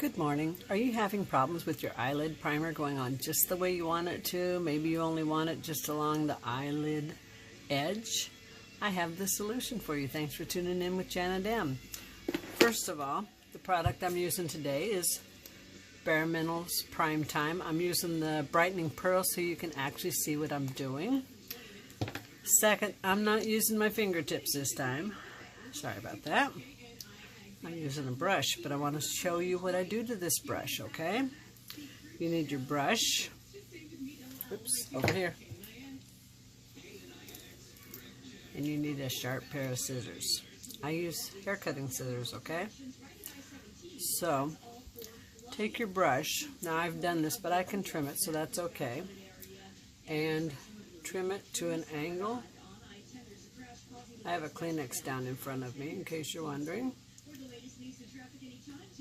Good morning. Are you having problems with your eyelid primer going on just the way you want it to? Maybe you only want it just along the eyelid edge. I have the solution for you. Thanks for tuning in with Janet M. First of all, the product I'm using today is Bare Minerals Prime Time. I'm using the brightening pearl so you can actually see what I'm doing. Second, I'm not using my fingertips this time. Sorry about that. I'm using a brush, but I want to show you what I do to this brush, okay? You need your brush. Oops, over here. And you need a sharp pair of scissors. I use hair cutting scissors, okay? So, take your brush. Now I've done this, but I can trim it, so that's okay. And trim it to an angle. I have a Kleenex down in front of me, in case you're wondering.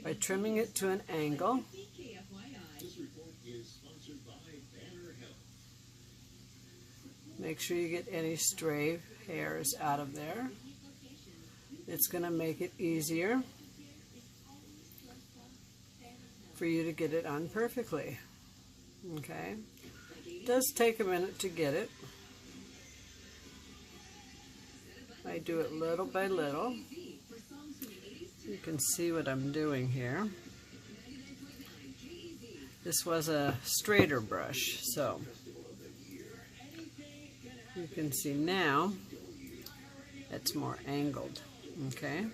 By trimming it to an angle, make sure you get any stray hairs out of there. It's going to make it easier for you to get it on perfectly. Okay? It does take a minute to get it. I do it little by little. You can see what I'm doing here. This was a straighter brush, so you can see now it's more angled. Okay?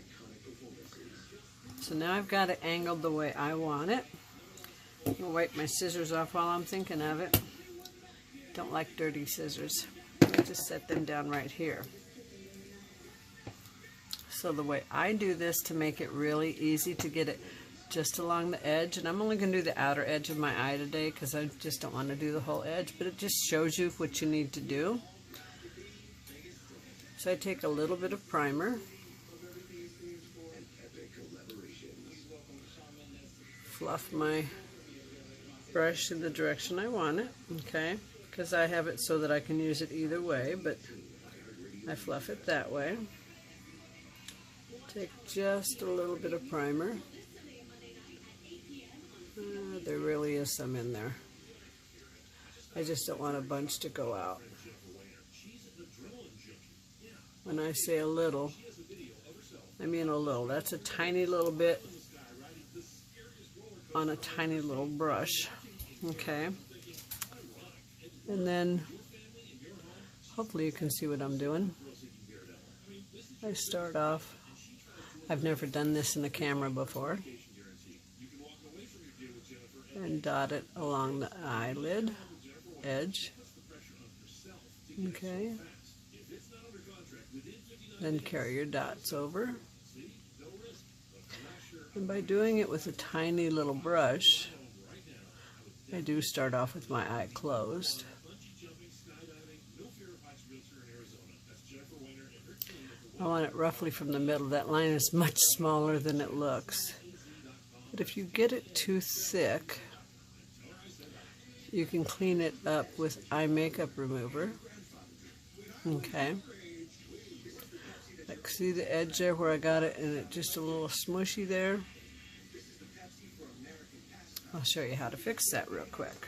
So now I've got it angled the way I want it. I'm going to wipe my scissors off while I'm thinking of it. Don't like dirty scissors. Let me just set them down right here. So the way I do this to make it really easy to get it just along the edge, and I'm only going to do the outer edge of my eye today because I just don't want to do the whole edge, but it just shows you what you need to do. So I take a little bit of primer, fluff my brush in the direction I want it, okay, because I have it so that I can use it either way, but I fluff it that way. Take just a little bit of primer. There really is some in there. I just don't want a bunch to go out. When I say a little, I mean a little. That's a tiny little bit on a tiny little brush. Okay? And then, hopefully you can see what I'm doing. I start off. I've never done this in the camera before. And dot it along the eyelid edge. Okay. Then carry your dots over. And by doing it with a tiny little brush, I do start off with my eye closed. I want it roughly from the middle. That line is much smaller than it looks. But if you get it too thick, you can clean it up with eye makeup remover. Okay. Like, see the edge there where I got it and it just a little smushy there? I'll show you how to fix that real quick.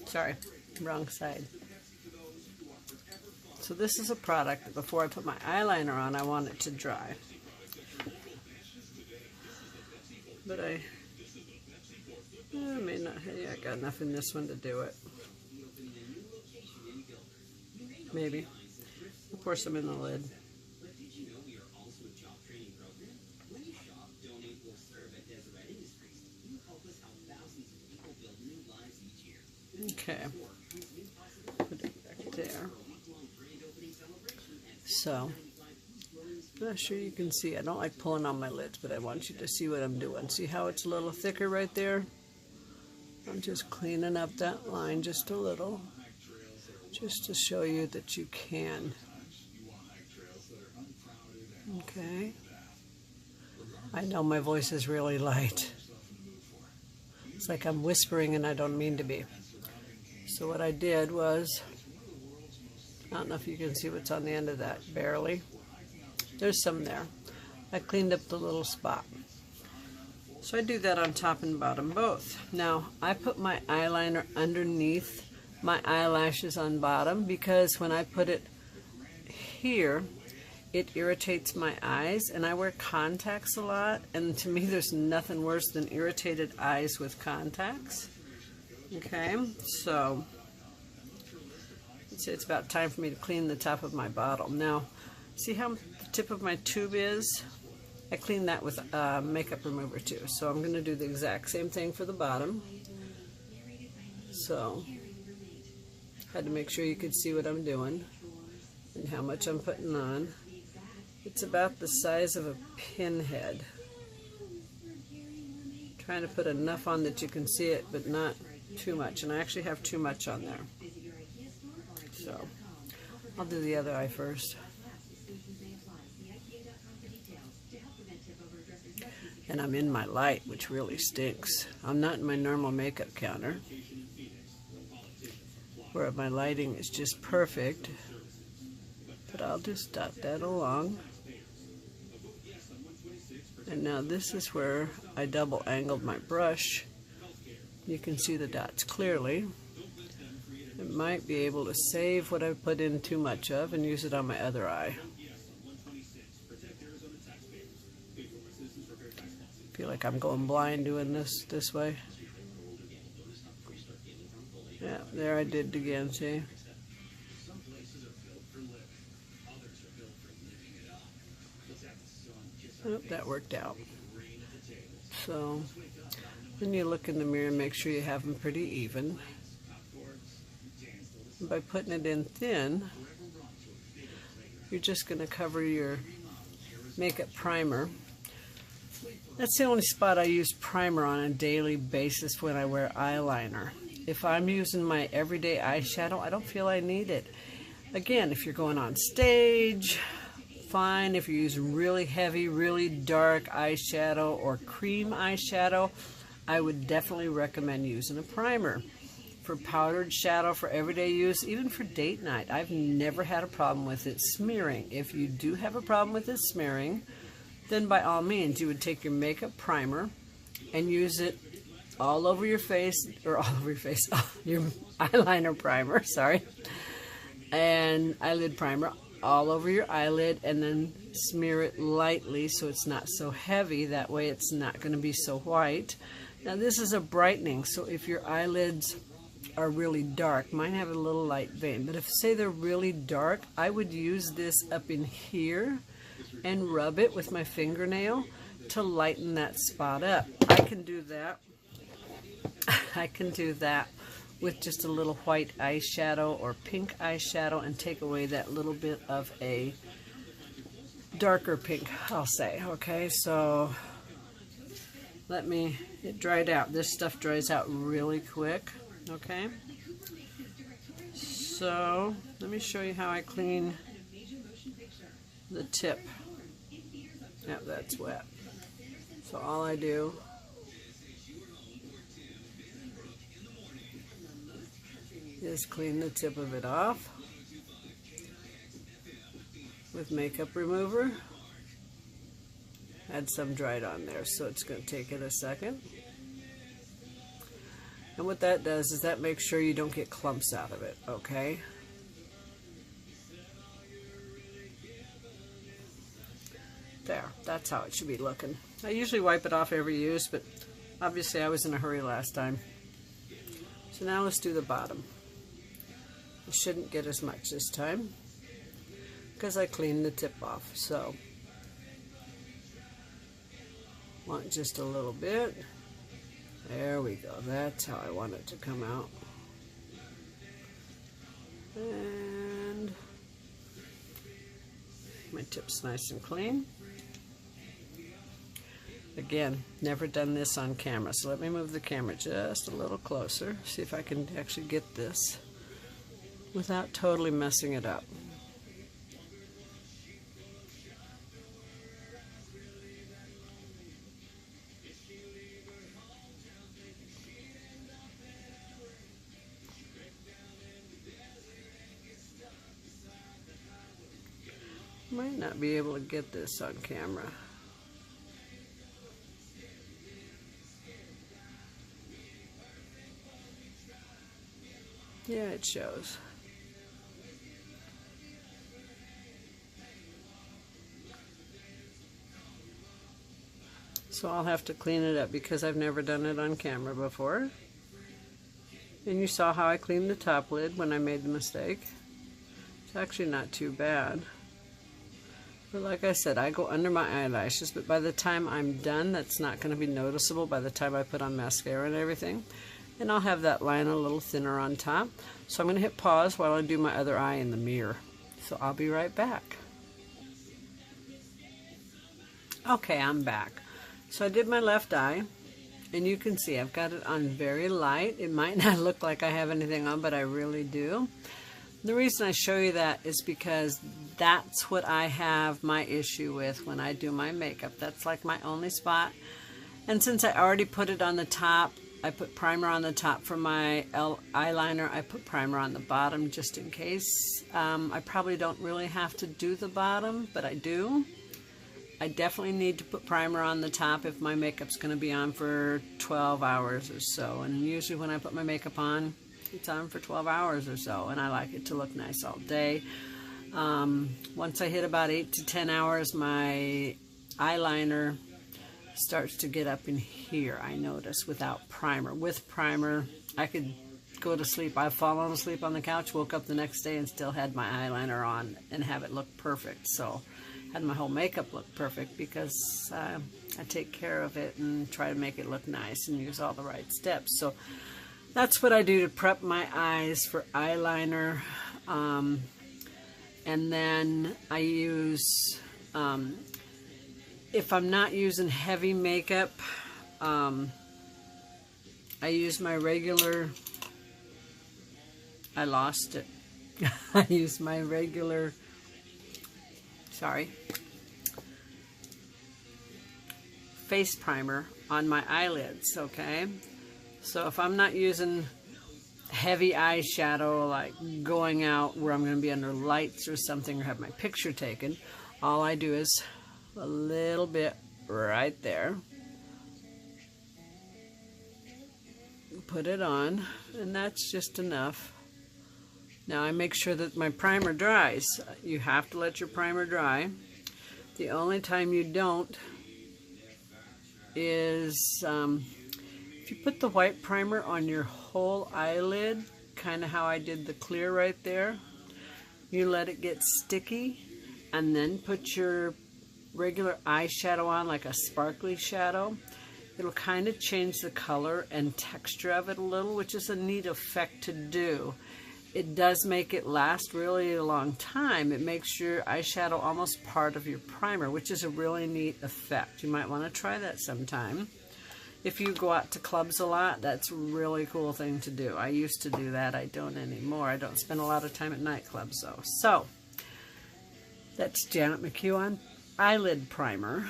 Sorry, wrong side. So this is a product that before I put my eyeliner on, I want it to dry. But I may not, yeah, I got enough in this one to do it. Maybe. I'll pour some in the lid. Okay. Put it back there. So, I'm not sure you can see. I don't like pulling on my lids, but I want you to see what I'm doing. See how it's a little thicker right there? I'm just cleaning up that line just a little, just to show you that you can. Okay. I know my voice is really light. It's like I'm whispering and I don't mean to be. So what I did was, I don't know if you can see what's on the end of that, barely. There's some there. I cleaned up the little spot. So I do that on top and bottom both. Now I put my eyeliner underneath my eyelashes on bottom because when I put it here it irritates my eyes, and I wear contacts a lot, and to me there's nothing worse than irritated eyes with contacts. Okay, so it's about time for me to clean the top of my bottle. Now see how the tip of my tube is? I clean that with makeup remover too. So I'm going to do the exact same thing for the bottom. So had to make sure you could see what I'm doing and how much I'm putting on. It's about the size of a pinhead. Trying to put enough on that you can see it, but not too much. And I actually have too much on there. So I'll do the other eye first. And I'm in my light, which really stinks. I'm not in my normal makeup counter, where my lighting is just perfect. But I'll just dot that along. And now this is where I double angled my brush. You can see the dots clearly. I might be able to save what I put in too much of and use it on my other eye. Feel like I'm going blind doing this way. Yeah, there I did it again, see? Oh, that worked out. So then you look in the mirror and make sure you have them pretty even. And by putting it in thin, you're just going to cover your makeup primer. That's the only spot I use primer on a daily basis when I wear eyeliner. If I'm using my everyday eyeshadow, I don't feel I need it. Again, if you're going on stage, fine. If you're using really heavy, really dark eyeshadow or cream eyeshadow, I would definitely recommend using a primer. For powdered shadow, for everyday use, even for date night, I've never had a problem with it smearing. If you do have a problem with it smearing, then by all means you would take your makeup primer and use it all over your face, or all over your face, your eyeliner primer, sorry, and eyelid primer all over your eyelid, and then smear it lightly so it's not so heavy. That way it's not going to be so white. Now this is a brightening, so if your eyelids are really dark, mine have a little light vein, but if say they're really dark, I would use this up in here and rub it with my fingernail to lighten that spot up. I can do that. I can do that with just a little white eyeshadow or pink eyeshadow and take away that little bit of a darker pink, I'll say. Okay, so it dried out. This stuff dries out really quick. Okay, so let me show you how I clean the tip. Yep, that's wet. So all I do is clean the tip of it off with makeup remover. Had some dried on there, so it's going to take it a second. And what that does is that makes sure you don't get clumps out of it, okay? There, that's how it should be looking. I usually wipe it off every use, but obviously I was in a hurry last time. So now let's do the bottom. I shouldn't get as much this time because I cleaned the tip off. So want just a little bit. There we go. That's how I want it to come out. And my tip's nice and clean. Again, never done this on camera, so let me move the camera just a little closer, see if I can actually get this without totally messing it up. Might not be able to get this on camera. Yeah, it shows. So I'll have to clean it up because I've never done it on camera before. And you saw how I cleaned the top lid when I made the mistake. It's actually not too bad. But like I said, I go under my eyelashes, but by the time I'm done, that's not going to be noticeable by the time I put on mascara and everything. And I'll have that line a little thinner on top. So I'm going to hit pause while I do my other eye in the mirror. So I'll be right back. Okay, I'm back. So I did my left eye, and you can see I've got it on very light. It might not look like I have anything on, but I really do. The reason I show you that is because that's what I have my issue with when I do my makeup. That's like my only spot. And since I already put it on the top, I put primer on the top for my eyeliner. I put primer on the bottom just in case. I probably don't really have to do the bottom, but I do. I definitely need to put primer on the top if my makeup's going to be on for 12 hours or so. And usually when I put my makeup on, it's on for 12 hours or so, and I like it to look nice all day. Once I hit about 8 to 10 hours, my eyeliner starts to get up in here, I notice, without primer. With primer, I could go to sleep. I've fallen asleep on the couch, woke up the next day, and still had my eyeliner on and have it look perfect. So had my whole makeup look perfect because I take care of it and try to make it look nice and use all the right steps. So that's what I do to prep my eyes for eyeliner. And then I use, if I'm not using heavy makeup, I use my regular, I lost it. I use my regular, face primer on my eyelids, okay? So if I'm not using heavy eyeshadow, like going out where I'm going to be under lights or something, or have my picture taken, all I do is a little bit right there. Put it on, and that's just enough. Now I make sure that my primer dries. You have to let your primer dry. The only time you don't is if you put the white primer on your whole eyelid, kind of how I did the clear right there, you let it get sticky and then put your regular eyeshadow on, like a sparkly shadow. It'll kind of change the color and texture of it a little, which is a neat effect to do. It does make it last really a long time. It makes your eyeshadow almost part of your primer, which is a really neat effect. You might want to try that sometime. If you go out to clubs a lot, that's a really cool thing to do. I used to do that. I don't anymore. I don't spend a lot of time at nightclubs though. So that's Janet McHugh on eyelid primer,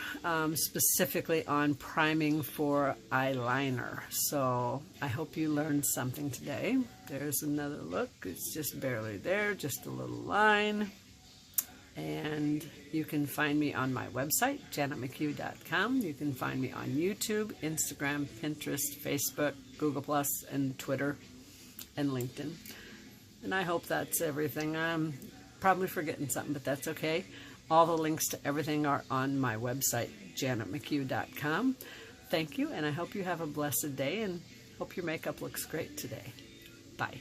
specifically on priming for eyeliner. So I hope you learned something today. There's another look. It's just barely there, just a little line. And you can find me on my website, janetmchugh.com. You can find me on YouTube, Instagram, Pinterest, Facebook, Google+, and Twitter, and LinkedIn. And I hope that's everything. I'm probably forgetting something, but that's okay. All the links to everything are on my website, janetmchugh.com. Thank you, and I hope you have a blessed day, and hope your makeup looks great today. Bye.